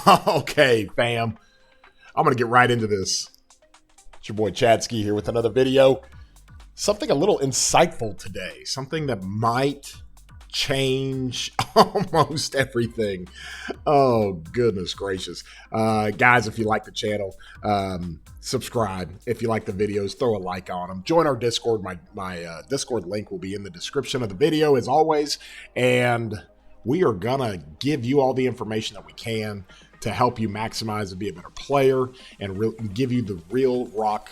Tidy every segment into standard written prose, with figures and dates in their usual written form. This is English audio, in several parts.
Okay, fam. I'm going to get right into this. It's your boy Chadsky here with another video. Something a little insightful today. Something that might change almost everything. Oh, goodness gracious. Guys, if you like the channel, subscribe. If you like the videos, throw a like on them. Join our Discord. My Discord link will be in the description of the video, as always. And we are going to give you all the information that we can to help you maximize and be a better player and give you the real rock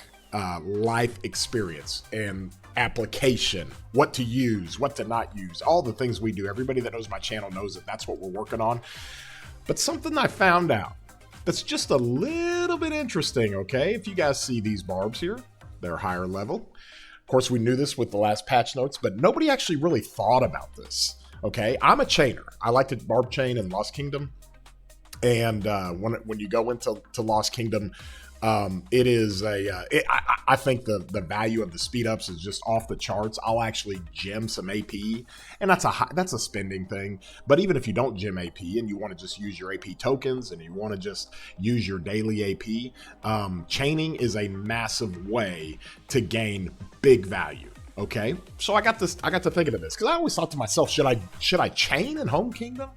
life experience and application, what to use, what to not use, all the things we do. Everybody that knows my channel knows that that's what we're working on. But something I found out that's just a little bit interesting, okay? If you guys see these barbs here, they're higher level. Of course, we knew this with the last patch notes, but nobody actually really thought about this, okay? I'm a chainer. I like to barb chain in Lost Kingdom. And when you go into Lost Kingdom, it is I think the value of the speed ups is just off the charts. I'll actually gem some AP, and that's a spending thing. But even if you don't gem AP and you want to just use your AP tokens and you want to just use your daily AP, chaining is a massive way to gain big value. Okay, so I got to thinking of this because I always thought to myself, should I chain in Home Kingdom?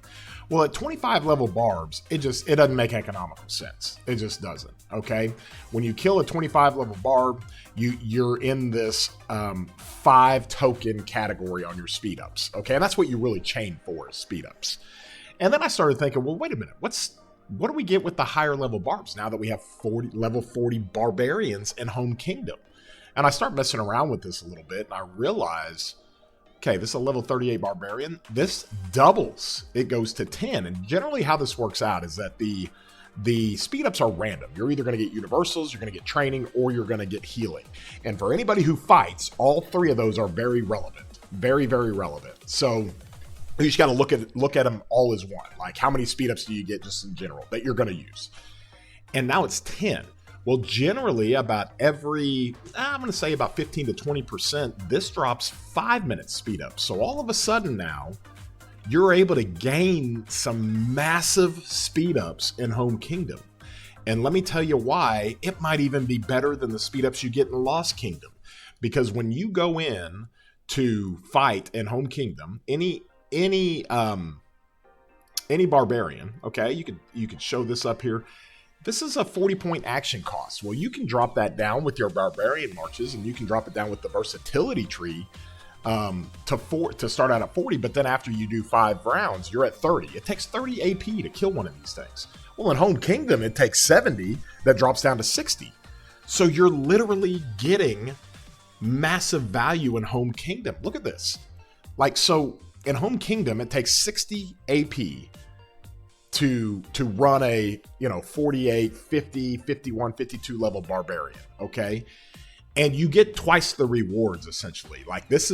Well, at 25 level barbs, it doesn't make economical sense. It just doesn't. Okay, when you kill a 25 level barb, you're in this 5 token category on your speed ups. Okay, and that's what you really chain for, is speed ups. And then I started thinking, well, wait a minute, what do we get with the higher level barbs now that we have level 40 barbarians in Home Kingdom? And I start messing around with this a little bit, and I realize, okay, this is a level 38 barbarian. This doubles. It goes to 10. And generally how this works out is that the speed ups are random. You're either going to get universals, you're going to get training, or you're going to get healing. And for anybody who fights, all 3 of those are very relevant. Very, very relevant. So you just got to look at them all as one. Like, how many speed ups do you get just in general that you're going to use? And now it's 10. Well, generally about every, I'm going to say about 15 to 20%, this drops 5 minutes speed up. So all of a sudden now, you're able to gain some massive speed ups in Home Kingdom. And let me tell you why. It might even be better than the speed ups you get in Lost Kingdom. Because when you go in to fight in Home Kingdom, any barbarian, okay, you could show this up here. This is a 40-point action cost. Well, you can drop that down with your barbarian marches, and you can drop it down with the versatility tree to start out at 40. But then after you do 5 rounds, you're at 30. It takes 30 AP to kill one of these things. Well, in Home Kingdom, it takes 70. That drops down to 60. So you're literally getting massive value in Home Kingdom. Look at this. Like, so in Home Kingdom, it takes 60 AP to run a 48, 50, 51, 52 level barbarian, okay? And you get twice the rewards essentially. Like, this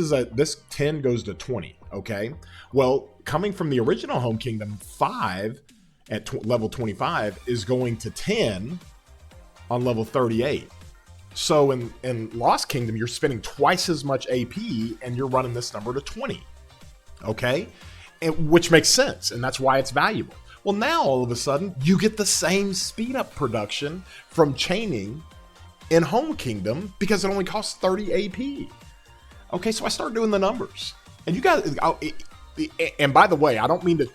10 goes to 20, okay? Well, coming from the original Home Kingdom, 5 at level 25 is going to 10 on level 38. So in Lost Kingdom, you're spending twice as much AP and you're running this number to 20, okay? Which makes sense, and that's why it's valuable. Well, now all of a sudden, you get the same speed up production from chaining in Home Kingdom because it only costs 30 AP. Okay, so I started doing the numbers. And you guys, and by the way, I don't mean to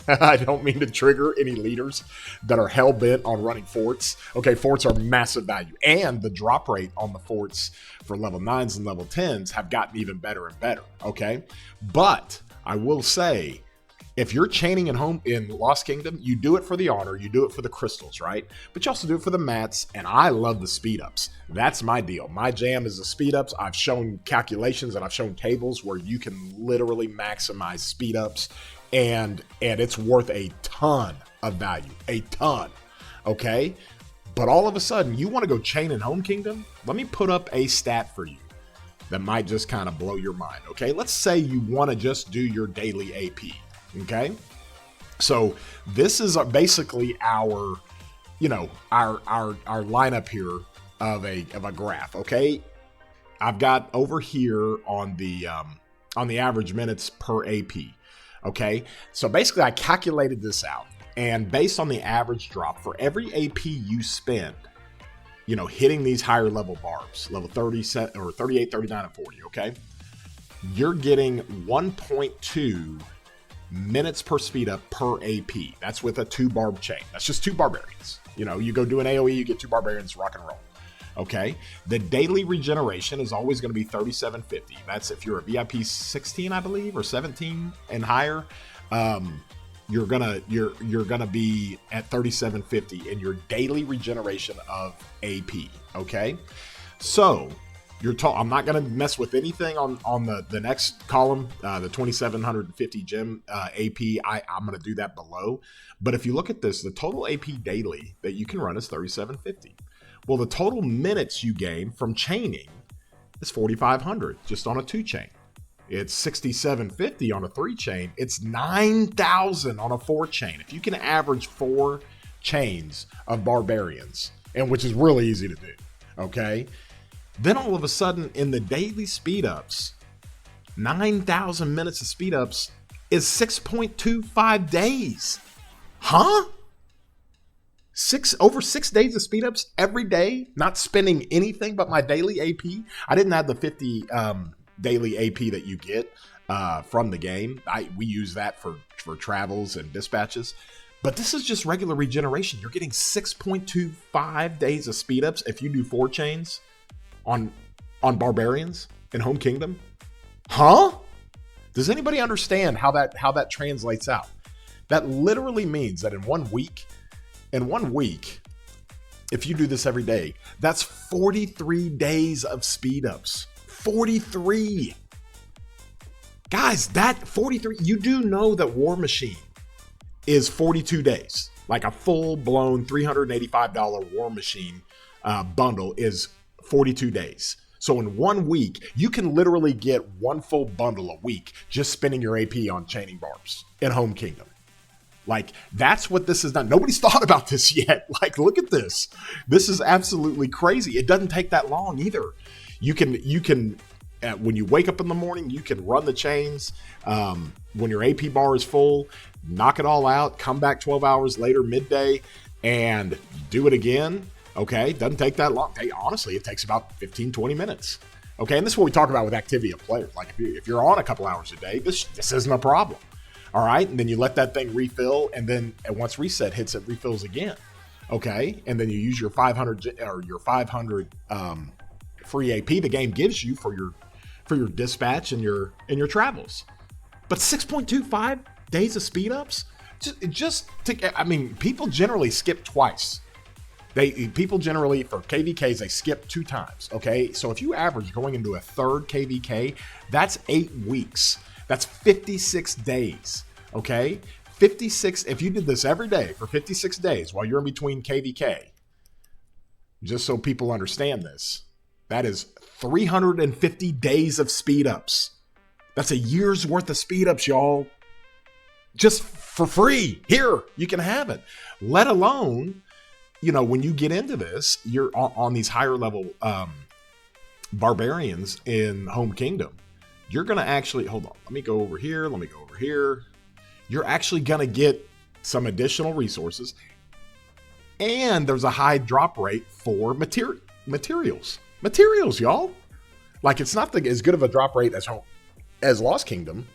I don't mean to trigger any leaders that are hell-bent on running forts. Okay, forts are massive value. And the drop rate on the forts for level 9s and level 10s have gotten even better and better, okay? But I will say, if you're chaining in Lost Kingdom, you do it for the honor, you do it for the crystals, right? But you also do it for the mats, and I love the speed ups. That's my deal. My jam is the speed ups. I've shown calculations and I've shown tables where you can literally maximize speed ups, and it's worth a ton of value, a ton, okay? But all of a sudden, you want to go chain in Home Kingdom? Let me put up a stat for you that might just kind of blow your mind, okay? Let's say you want to just do your daily AP. Okay, so this is basically our lineup here of a graph. Okay, I've got over here on the average minutes per AP. Okay, so basically I calculated this out. And based on the average drop, for every AP you spend, you know, hitting these higher level barbs, level 30 or 38, 39, and 40, okay? You're getting 1.2 minutes per speed up per AP. That's with a 2 barb chain. That's just 2 barbarians. You know, you go do an AoE, you get 2 barbarians, rock and roll. Okay, the daily regeneration is always going to be 3750. That's if you're a VIP 16, I believe, or 17 and higher. You're gonna be at 3750 in your daily regeneration of AP. Okay, so you're told I'm not gonna mess with anything on the next column, the 2750 gem AP. I'm gonna do that below. But if you look at this, the total AP daily that you can run is 3750. Well, the total minutes you gain from chaining is 4,500 just on a 2 chain. It's 6,750 on a 3 chain. It's 9,000 on a 4 chain. If you can average 4 chains of barbarians, and which is really easy to do, okay? Then all of a sudden in the daily speed ups, 9,000 minutes of speed ups is 6.25 days. Huh? Over 6 days of speed ups every day, not spending anything but my daily AP. I didn't have the 50 daily AP that you get from the game. We use that for travels and dispatches. But this is just regular regeneration. You're getting 6.25 days of speed ups if you do 4 chains on barbarians in Home Kingdom. Huh? Does anybody understand how that translates out? That literally means that in 1 week, if you do this every day, that's 43 days of speed ups. 43. Guys, that 43, you do know that War Machine is 42 days. Like a full-blown $385 War Machine bundle is 42 days. So in 1 week, you can literally get 1 full bundle a week just spending your AP on chaining barbs in Home Kingdom. Like, that's what this has done. Nobody's thought about this yet. Like, look at this. This is absolutely crazy. It doesn't take that long either. You can when you wake up in the morning, you can run the chains. When your AP bar is full, knock it all out, come back 12 hours later, midday, and do it again. Okay, doesn't take that long. Honestly, it takes about 15, 20 minutes. Okay, and this is what we talk about with activity of players. Like, if you're on a couple hours a day, this isn't a problem. All right, and then you let that thing refill, and then once reset hits, it refills again. Okay, and then you use your 500 or your 500 free AP the game gives you for your dispatch and your travels. But 6.25 days of speed ups, people generally skip twice. People generally for KVKs they skip 2 times. Okay, so if you average going into a 3rd KVK, that's 8 weeks. That's 56 days, okay? 56, if you did this every day for 56 days while you're in between KVK, just so people understand this, that is 350 days of speed ups. That's a year's worth of speed ups, y'all. Just for free. Here, you can have it. Let alone, when you get into this, you're on these higher level barbarians in Home Kingdom. You're going to actually, hold on, let me go over here. You're actually going to get some additional resources. And there's a high drop rate for materials. Materials, y'all. Like, it's not as good of a drop rate as Lost Kingdom,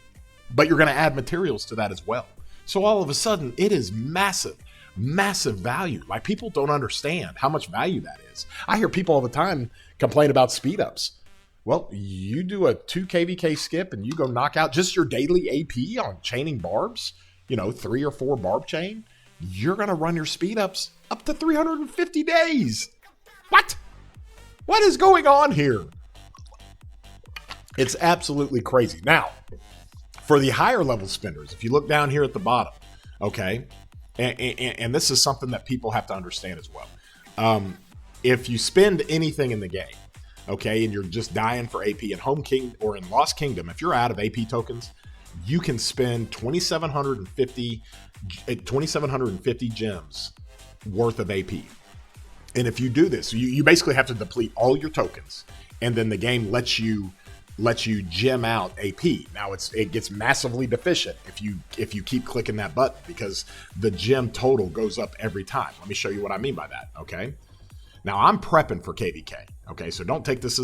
but you're going to add materials to that as well. So all of a sudden, it is massive value. Like, people don't understand how much value that is. I hear people all the time complain about speed ups. Well, you do a 2 KVK skip and you go knock out just your daily AP on chaining barbs, 3 or 4 barb chain. You're going to run your speed ups up to 350 days. What? What is going on here? It's absolutely crazy. Now, for the higher level spenders, if you look down here at the bottom, okay, and this is something that people have to understand as well. If you spend anything in the game, okay, and you're just dying for AP in Home King or in Lost Kingdom, if you're out of AP tokens, you can spend 2,750 gems worth of AP. And if you do this, you basically have to deplete all your tokens, and then the game lets you lets you gem out AP. Now it gets massively deficient if you keep clicking that button, because the gem total goes up every time. Let me show you what I mean by that. Okay. Now I'm prepping for KVK. Okay, so don't take this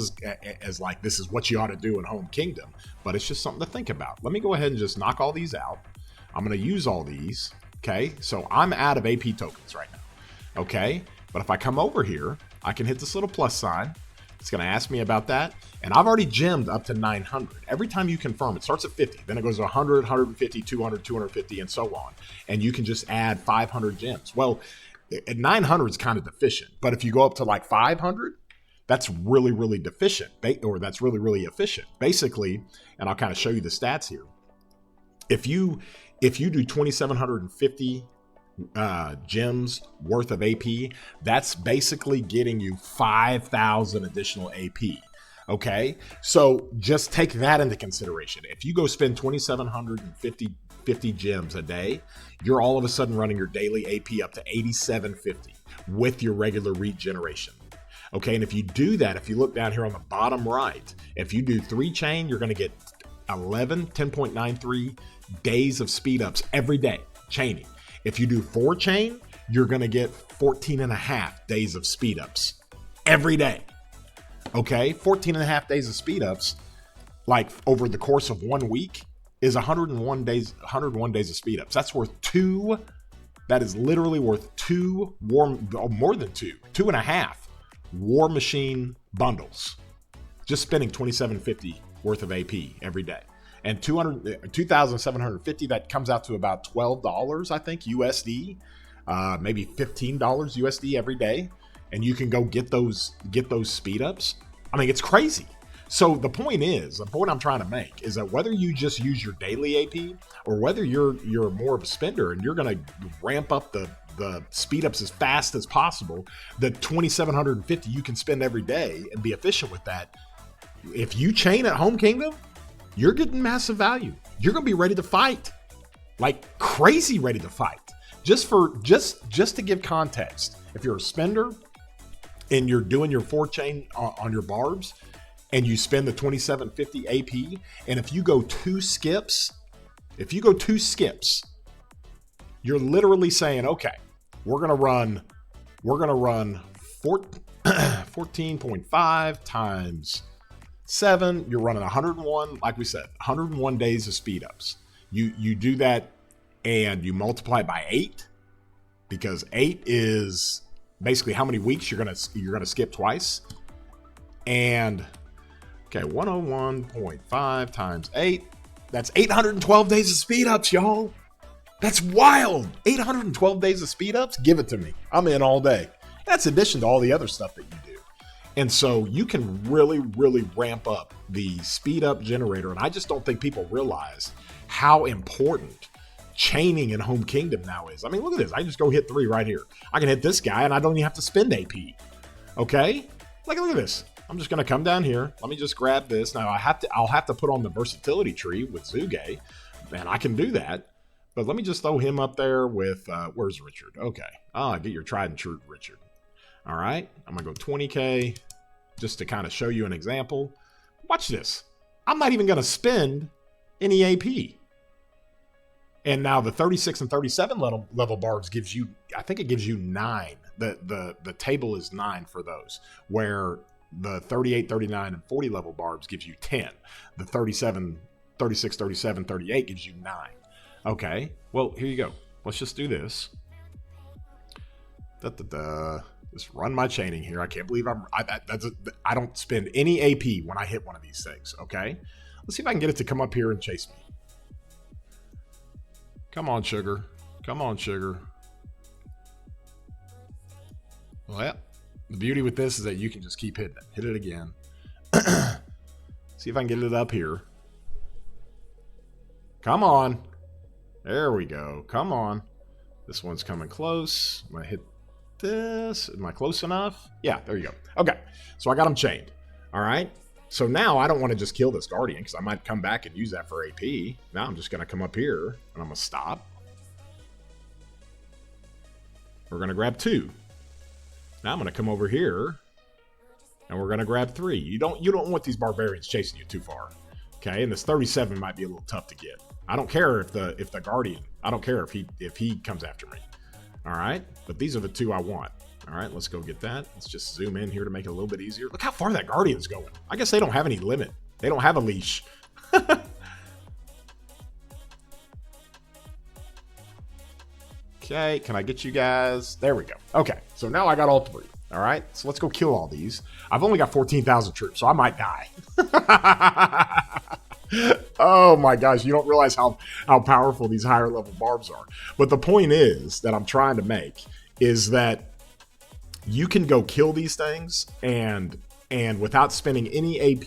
as like this is what you ought to do in Home Kingdom, but it's just something to think about. Let me go ahead and just knock all these out. I'm going to use all these. Okay, so I'm out of AP tokens right now. Okay, but if I come over here, I can hit this little plus sign. It's going to ask me about that, and I've already gemmed up to 900. Every time you confirm, it starts at 50, then it goes to 100, 150, 200, 250, and so on, and you can just add 500 gems. Well, at 900 is kind of deficient, but if you go up to like 500, that's really, really deficient, or that's really, really efficient. Basically, and I'll kind of show you the stats here. If you do 2,750 gems worth of AP, that's basically getting you 5,000 additional AP. Okay, so just take that into consideration. If you go spend 2,750 gems a day, you're all of a sudden running your daily AP up to 8,750 with your regular regeneration. Okay, and if you do that, if you look down here on the bottom right, if you do 3 chain, you're going to get 10.93 days of speed ups every day chaining. If you do 4 chain, you're going to get 14.5 days of speed ups every day. Okay, 14.5 days of speed ups, like over the course of 1 week, is 101 days of speed ups. That's worth 2. That is literally worth 2 more than 2.5 War Machine bundles. Just spending 2,750 worth of AP every day. And 2,750, that comes out to about $12, I think, USD, maybe $15 USD every day. And you can go get those speed ups. I mean, it's crazy. So the point I'm trying to make is that whether you just use your daily AP or whether you're more of a spender and you're going to ramp up the speed ups as fast as possible, the 2,750 you can spend every day and be efficient with that. If you chain at Home Kingdom, you're getting massive value. You're going to be ready to fight, like crazy ready to fight. Just to give context, if you're a spender and you're doing your 4 chain on your barbs and you spend the 2,750 AP, and if you go 2 skips, you're literally saying, okay, we're gonna run 14.5 times 7. You're running 101, like we said, 101 days of speed ups. You do that and you multiply it by 8, because 8 is basically how many weeks you're gonna skip twice. And okay, 101.5 times 8. That's 812 days of speed ups, y'all. That's wild. 812 days of speed ups. Give it to me. I'm in all day. That's in addition to all the other stuff that you do. And so you can really, really ramp up the speed up generator. And I just don't think people realize how important chaining in Home Kingdom now is. I mean, look at this. I just go hit 3 right here. I can hit this guy and I don't even have to spend AP. Okay? Look at this. I'm just going to come down here. Let me just grab this. Now I'll have to put on the versatility tree with Zuge, and I can do that. But let me just throw him up there with, where's Richard? Okay. Get your tried and true Richard. All right. I'm going to go 20K just to kind of show you an example. Watch this. I'm not even going to spend any AP. And now the 36 and 37 level barbs gives you, I think it gives you 9. The table is 9 for those, where the 38, 39, and 40 level barbs gives you 10. The 37, 36, 37, 38 gives you 9. Okay, well, here you go. Let's just do this. Just run my chaining here. I can't believe I don't spend any AP when I hit one of these things, okay? Let's see if I can get it to come up here and chase me. Come on, sugar. Come on, sugar. Well, yeah. The beauty with this is that you can just keep hitting it. Hit it again. See if I can get it up here. Come on. There we go. Come on. This one's coming close. I'm going to hit this. Am I close enough? Yeah, there you go. Okay. So I got them chained. All right. So now I don't want to just kill this Guardian because I might come back and use that for AP. Now I'm just going to come up here and I'm going to stop. We're going to grab 2. Now I'm going to come over here And we're going to grab 3. You don't want these barbarians chasing you too far. Okay, and this 37 might be a little tough to get. I don't care if the guardian, I don't care if he comes after me. All right, but these are the 2 I want. All right, let's go get that. Let's just zoom in here to make it a little bit easier. Look how far that guardian's going. I guess they don't have any limit. They don't have a leash. Okay, can I get you guys? There we go. Okay, so now I got all 3. All right, so let's go kill all these. I've only got 14,000 troops, so I might die. Oh my gosh, you don't realize how powerful these higher level barbs are. But the point is that I'm trying to make is that you can go kill these things and without spending any AP,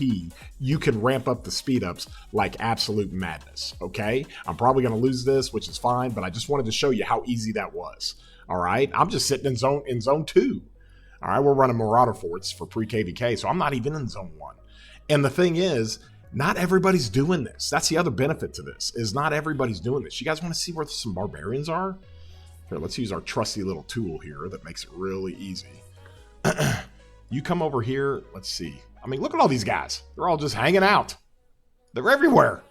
you can ramp up the speed ups like absolute madness. Okay, I'm probably going to lose this, which is fine, but I just wanted to show you how easy that was. All right, I'm just sitting in zone 2. All right, we're running Marauder forts for pre-KVK, so I'm not even in zone 1. And the thing is, not everybody's doing this. That's the other benefit to this, is not everybody's doing this. You guys want to see where some barbarians are? Here, let's use our trusty little tool here that makes it really easy. You come over here, let's see. I mean, look at all these guys. They're all just hanging out. They're everywhere.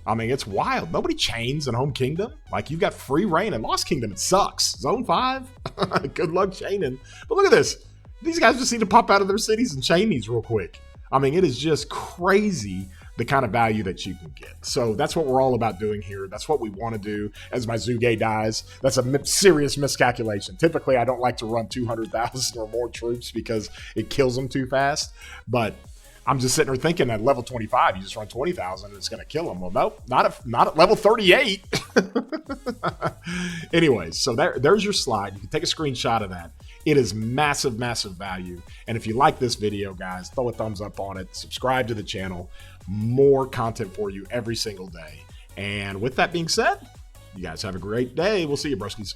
I mean, it's wild. Nobody chains in Home Kingdom. Like, you got free reign. In Lost Kingdom, it sucks. Zone 5, good luck chaining. But look at this. These guys just need to pop out of their cities and chain these real quick. I mean, it is just crazy the kind of value that you can get. So that's what we're all about doing here. That's what we want to do as my Zuge dies. That's a serious miscalculation. Typically, I don't like to run 200,000 or more troops because it kills them too fast. But I'm just sitting there thinking at level 25, you just run 20,000 and it's going to kill them. Well, nope, not at level 38. Anyways, so there's your slide. You can take a screenshot of that. It is massive, massive value. And if you like this video, guys, throw a thumbs up on it. Subscribe to the channel. More content for you every single day. And with that being said, you guys have a great day. We'll see you, broskies.